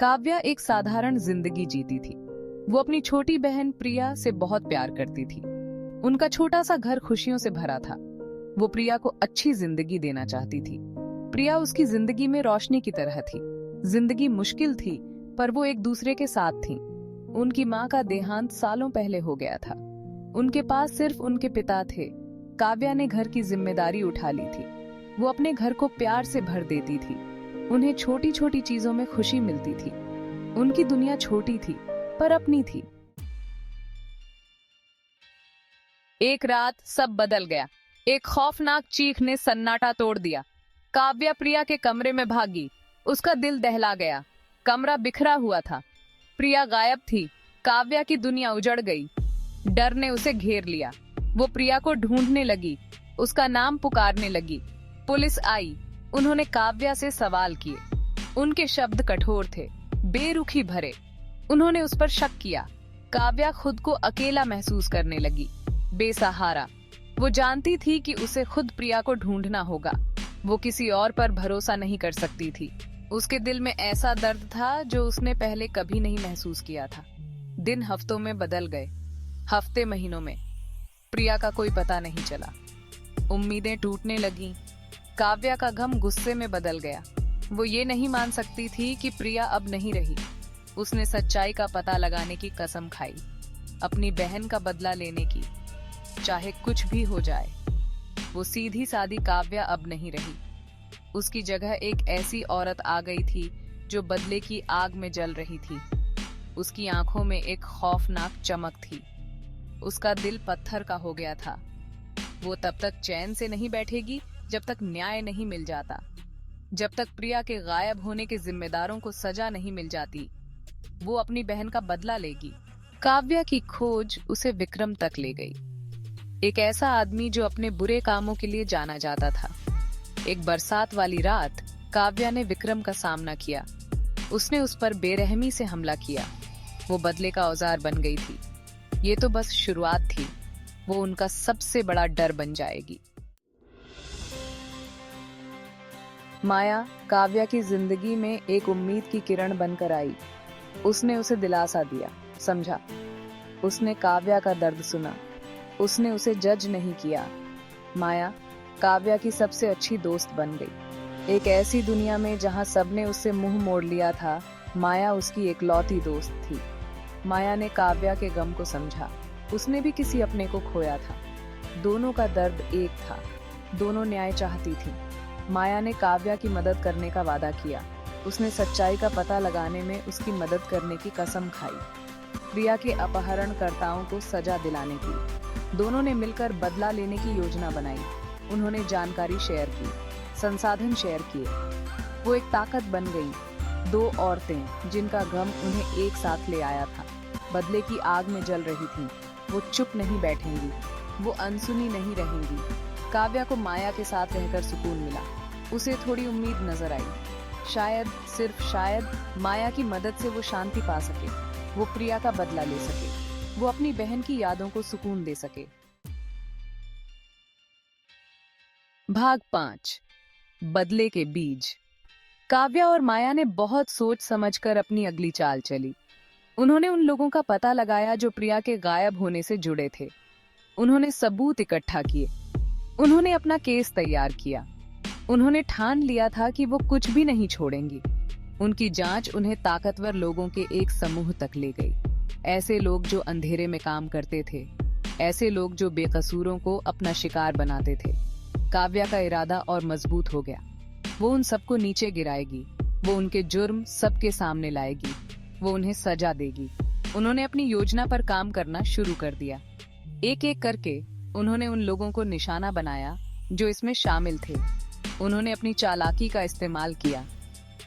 काव्या एक साधारण जिंदगी जीती थी। वो अपनी छोटी बहन प्रिया से बहुत प्यार करती थी। उनका छोटा सा घर खुशियों से भरा था। वो प्रिया को अच्छी जिंदगी देना चाहती थी। प्रिया उसकी जिंदगी में रोशनी की तरह थी। जिंदगी मुश्किल थी, पर वो एक दूसरे के साथ थीं। उनकी माँ का देहांत सालों पहले हो गया था। उनके पास सिर्फ उनके पिता थे। काव्या ने घर की जिम्मेदारी उठा ली थी। वो अपने घर को प्यार से भर देती थी। उन्हें छोटी छोटी चीजों में खुशी मिलती थी। उनकी दुनिया छोटी थी, पर अपनी थी। एक रात सब बदल गया। एक खौफनाक चीख ने सन्नाटा तोड़ दिया। काव्या प्रिया के कमरे में भागी। उसका दिल दहला गया। कमरा बिखरा हुआ था। प्रिया गायब थी। काव्या की दुनिया उजड़ गई। डर ने उसे घेर लिया। वो प्रिया को ढूंढने लगी, उसका नाम पुकारने लगी। पुलिस आई। उन्होंने काव्या से सवाल किए। उनके शब्द कठोर थे, बेरुखी भरे। उन्होंने उस पर शक किया। काव्या खुद को अकेला महसूस करने लगी, बेसहारा। वो जानती थी कि उसे खुद प्रिया को ढूंढना होगा। वो किसी और पर भरोसा नहीं कर सकती थी। उसके दिल में ऐसा दर्द था जो उसने पहले कभी नहीं महसूस किया था। दिन हफ्तों में बदल गए, हफ्ते महीनों में। प्रिया का कोई पता नहीं चला। उम्मीदें टूटने लगीं। काव्या का गम गुस्से में बदल गया। वो ये नहीं मान सकती थी कि प्रिया अब नहीं रही। उसने सच्चाई का पता लगाने की कसम खाई, अपनी बहन का बदला लेने की, चाहे कुछ भी हो जाए। वो सीधी सादी काव्या अब नहीं रही। उसकी जगह एक ऐसी औरत आ गई थी जो बदले की आग में जल रही थी। उसकी आंखों में एक खौफनाक चमक थी। उसका दिल पत्थर का हो गया था। वो तब तक चैन से नहीं बैठेगी जब तक न्याय नहीं मिल जाता, जब तक प्रिया के गायब होने के जिम्मेदारों को सजा नहीं मिल जाती। वो अपनी बहन का बदला लेगी। काव्या की खोज उसे विक्रम तक ले गई। एक ऐसा आदमी जो अपने बुरे कामों के लिए जाना जाता था। एक बरसात वाली रात काव्या ने विक्रम का सामना किया। उसने उस पर बेरहमी से हमला किया। वो बदले का औजार बन गई थी। ये तो बस शुरुआत थी। वो उनका सबसे बड़ा डर बन जाएगी। माया काव्या की जिंदगी में एक उम्मीद की किरण बनकर आई। उसने उसे दिलासा दिया, समझा। उसने काव्या का दर्द सुना। उसने उसे जज नहीं किया। माया काव्या की सबसे अच्छी दोस्त बन गई। एक ऐसी दुनिया में जहां सबने उससे मुंह मोड़ लिया था, माया उसकी एकलौती दोस्त थी। माया ने काव्या के गम को समझा। उसने भी किसी अपने को खोया था। दोनों का दर्द एक था। दोनों न्याय चाहती थी। माया ने काव्या की मदद करने का वादा किया। उसने सच्चाई का पता लगाने में उसकी मदद करने की कसम खाई। प्रिया के अपहरणकर्ताओं को सजा दिलाने की। दोनों ने मिलकर बदला लेने की योजना बनाई। उन्होंने जानकारी शेयर की, संसाधन शेयर किए। वो एक ताकत बन गई। दो औरतें जिनका गम उन्हें एक साथ ले आया था, बदले की आग में जल रही थीं। वो चुप नहीं बैठेंगी। वो अनसुनी नहीं रहेंगी। काव्या को माया के साथ रहकर सुकून मिला। उसे थोड़ी उम्मीद नजर आई। शायद, सिर्फ शायद, माया की मदद से वो शांति पा सके। वो प्रिया का बदला ले सके। वो अपनी बहन की यादों को सुकून दे सके। भाग 5, बदले के बीज। काव्या और माया ने बहुत सोच समझकर अपनी अगली चाल चली। उन्होंने उन लोगों का पता लगाया जो प्रिया के गायब होने से जुड़े थे। उन्होंने सबूत इकट्ठा किए। उन्होंने अपना केस तैयार किया। उन्होंने ठान लिया था कि वो कुछ भी नहीं छोड़ेंगी। उनकी जांच उन्हें ताकतवर लोगों के एक समूह तक ले गई। ऐसे लोग जो अंधेरे में काम करते थे, ऐसे लोग जो बेकसूरों को अपना शिकार बनाते थे। काव्या का इरादा और मजबूत हो गया। वो उन सबको नीचे गिराएगी। वो उनके जुर्म सबके सामने लाएगी। वो उन्हें सजा देगी। उन्होंने अपनी योजना पर काम करना शुरू कर दिया। एक एक करके उन्होंने उन लोगों को निशाना बनाया जो इसमें शामिल थे। उन्होंने अपनी चालाकी का इस्तेमाल किया,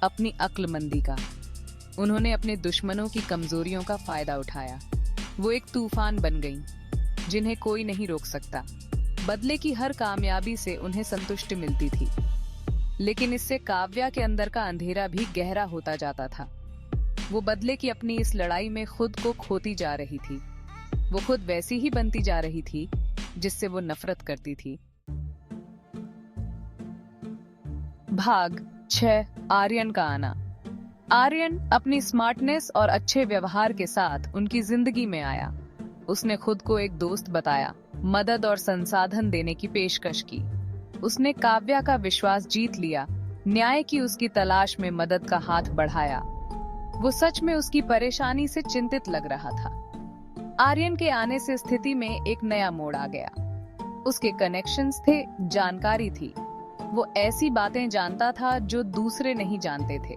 अपनी अक्लमंदी का। उन्होंने अपने दुश्मनों की कमजोरियों का फायदा उठाया। वो एक तूफान बन गईं, जिन्हें कोई नहीं रोक सकता। बदले की हर कामयाबी से उन्हें संतुष्टि मिलती थी, लेकिन इससे काव्या के अंदर का अंधेरा भी गहरा होता जाता था। वो बदले की अपनी इस लड़ाई में खुद को खोती जा रही थी। वो खुद वैसी ही बनती जा रही थी जिससे वो नफरत करती थी। भाग 6. आर्यन का आना। आर्यन अपनी स्मार्टनेस और अच्छे व्यवहार के साथ उनकी जिंदगी में आया। उसने खुद को एक दोस्त बताया, मदद और संसाधन देने की पेशकश की। उसने काव्या का विश्वास जीत लिया, न्याय की उसकी तलाश में मदद का हाथ बढ़ाया। वो सच में उसकी परेशानी से चिंतित लग रहा था। आर्यन के आने से स्थिति में एक नया मोड़ आ गया। उसके कनेक्शंस थे, जानकारी थी। वो ऐसी बातें जानता था जो दूसरे नहीं जानते थे।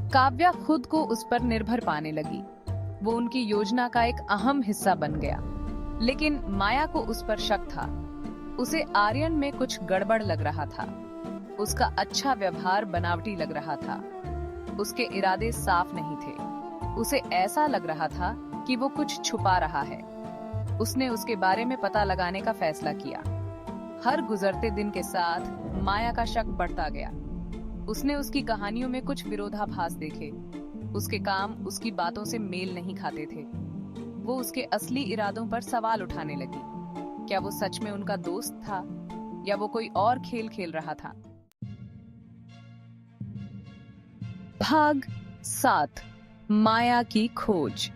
काव्या खुद को उस पर निर्भर पाने लगी। वो उनकी योजना का एक अहम हिस्सा बन गया। लेकिन माया को उस पर शक था। उसे आर्यन में कुछ गड़बड़ लग रहा था। उसका अच्छा व्यवहार बनावटी लग रहा था। उसके इरादे साफ नहीं थे। उसे ऐसा लग रहा था कि वो कुछ छुपा रहा है। उसने उसके बारे में पता लगाने का फैसला किया। हर गुजरते दिन के साथ माया का शक बढ़ता गया। उसने उसकी कहानियों में कुछ विरोधाभास देखे। उसके काम उसकी बातों से मेल नहीं खाते थे। वो उसके असली इरादों पर सवाल उठाने लगी। क्या वो सच में उनका दोस्त था या वो कोई और खेल खेल रहा था? भाग 7, माया की खोज।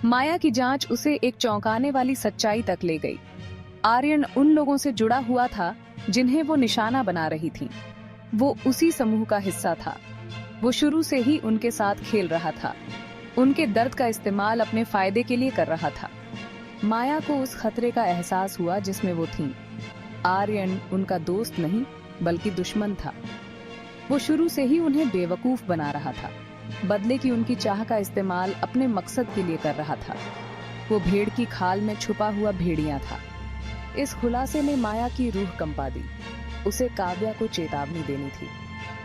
माया की जांच उसे एक चौंकाने वाली सच्चाई तक ले गई। आर्यन उन लोगों से जुड़ा हुआ था जिन्हें वो निशाना बना रही थी। वो उसी समूह का हिस्सा था। वो शुरू से ही उनके साथ खेल रहा था। उनके दर्द का इस्तेमाल अपने फायदे के लिए कर रहा था। माया को उस खतरे का एहसास हुआ जिसमें वो थी। आर्यन उनका दोस्त नहीं बल्कि दुश्मन था। वो शुरू से ही उन्हें बेवकूफ बना रहा था। बदले की उनकी चाह का इस्तेमाल अपने मकसद के लिए कर रहा था। वो भेड़ की खाल में छुपा हुआ भेड़िया था। इस खुलासे ने माया की रूह कंपा दी। उसे काव्या को चेतावनी देनी थी।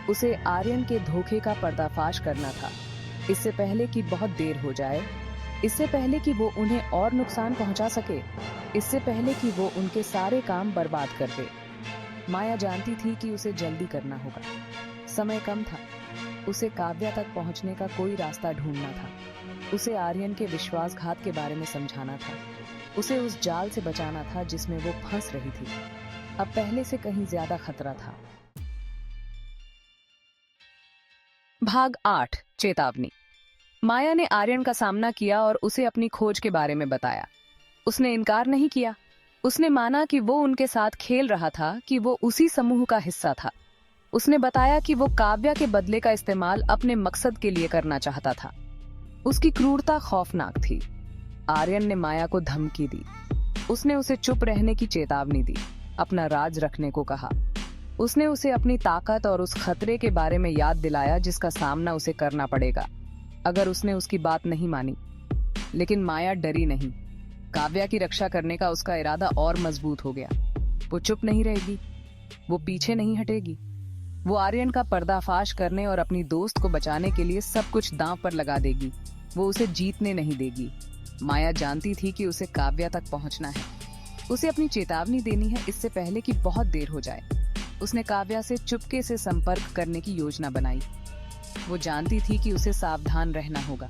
उसे आर्यन के धोखे का पर्दाफाश करना था, इससे पहले कि बहुत देर हो जाए, इससे पहले कि वो उन्हें और नुकसान पहुंचा सके, इससे पहले कि वो उनके सारे काम बर्बाद कर दे। माया जानती थी कि उसे जल्दी करना होगा। समय कम था। उसे काव्या तक पहुंचने का कोई रास्ता ढूंढना था। उसे आर्यन के विश्वासघात के बारे में समझाना था। उसे उस जाल से बचाना था जिसमें वो फंस रही थी। अब पहले से कहीं ज्यादा खतरा था। भाग 8, चेतावनी। माया ने आर्यन का सामना किया और उसे अपनी खोज के बारे में बताया। उसने इनकार नहीं किया। उसने माना कि वो उनके साथ खेल रहा था, कि वो उसी समूह का हिस्सा था। उसने बताया कि वो काव्या के बदले का इस्तेमाल अपने मकसद के लिए करना चाहता था। उसकी क्रूरता खौफनाक थी। आर्यन ने माया को धमकी दी। उसने उसे चुप रहने की चेतावनी दी, अपना राज रखने को कहा। उसने उसे अपनी ताकत और उस खतरे के बारे में याद दिलाया जिसका सामना उसे करना पड़ेगा अगर उसने उसकी बात नहीं मानी। लेकिन माया डरी नहीं। काव्या की रक्षा करने का उसका इरादा और मजबूत हो गया। वो चुप नहीं रहेगी। वो पीछे नहीं हटेगी। वो आर्यन का पर्दाफाश करने और अपनी दोस्त को बचाने के लिए सब कुछ दांव पर लगा देगी। वो उसे जीतने नहीं देगी। माया जानती थी कि उसे काव्या तक पहुंचना है। उसे अपनी चेतावनी देनी है इससे पहले कि बहुत देर हो जाए। उसने काव्या से चुपके से संपर्क करने की योजना बनाई। वो जानती थी कि उसे सावधान रहना होगा।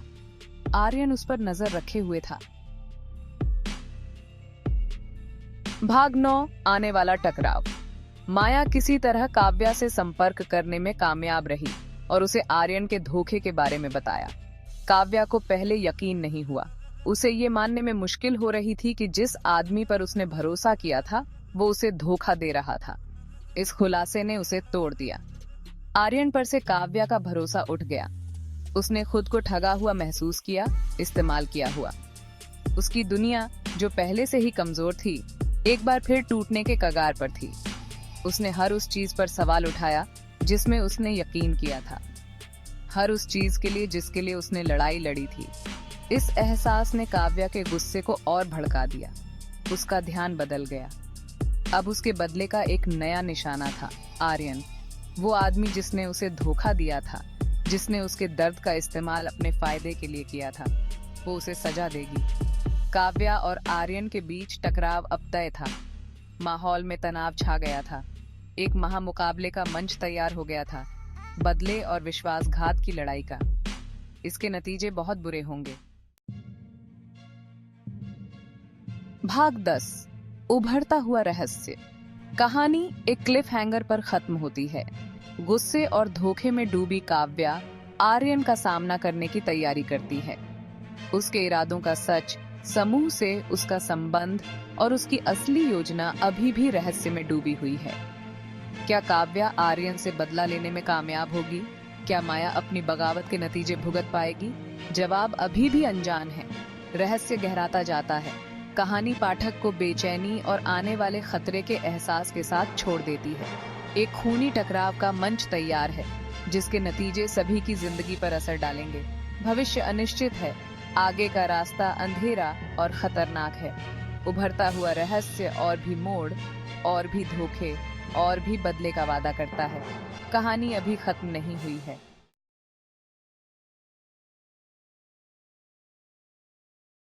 आर्यन उस पर नजर रखे हुए था। भाग 9, आने वाला टकराव। माया किसी तरह काव्या से संपर्क करने में कामयाब रही और उसे आर्यन के धोखे के बारे में बताया। काव्या को पहले यकीन नहीं हुआ। उसे ये मानने में मुश्किल हो रही थी कि जिस आदमी पर उसने भरोसा किया था वो उसे धोखा दे रहा था। इस खुलासे ने उसे तोड़ दिया। आर्यन पर से काव्या का भरोसा उठ गया। उसने खुद को ठगा हुआ महसूस किया, इस्तेमाल किया हुआ। उसकी दुनिया जो पहले से ही कमजोर थी, एक बार फिर टूटने के कगार पर थी। उसने हर उस चीज पर सवाल उठाया जिसमें उसने यकीन किया था, हर उस चीज के लिए जिसके लिए उसने लड़ाई लड़ी थी। इस एहसास ने काव्या के गुस्से को और भड़का दिया। उसका ध्यान बदल गया। अब उसके बदले का एक नया निशाना था, आर्यन। वो आदमी जिसने उसे धोखा दिया था, जिसने उसके दर्द का इस्तेमाल अपने फायदे के लिए किया था। वो उसे सजा देगी। काव्या और आर्यन के बीच टकराव अब तय था। माहौल में तनाव छा गया था। एक महामुकाबले का मंच तैयार हो गया था, बदले और विश्वासघात की लड़ाई का। इसके नतीजे बहुत बुरे होंगे। भाग 10, उभरता हुआ रहस्य। कहानी एक क्लिफ हैंगर पर खत्म होती है। गुस्से और धोखे में डूबी काव्या आर्यन का सामना करने की तैयारी करती है। उसके इरादों का सच, समूह से उसका संबंध और उसकी असली योजना अभी भी रहस्य में डूबी हुई है। क्या काव्या आर्यन से बदला लेने में कामयाब होगी? क्या माया अपनी बगावत के नतीजे भुगत पाएगी? जवाब अभी भी अनजान है। रहस्य गहराता जाता है। कहानी पाठक को बेचैनी और आने वाले खतरे के एहसास के साथ छोड़ देती है। एक खूनी टकराव का मंच तैयार है, जिसके नतीजे सभी की जिंदगी पर असर डालेंगे। भविष्य अनिश्चित है, आगे का रास्ता अंधेरा और खतरनाक है। उभरता हुआ रहस्य और भी मोड़, और भी धोखे, और भी बदले का वादा करता है। कहानी अभी खत्म नहीं हुई है।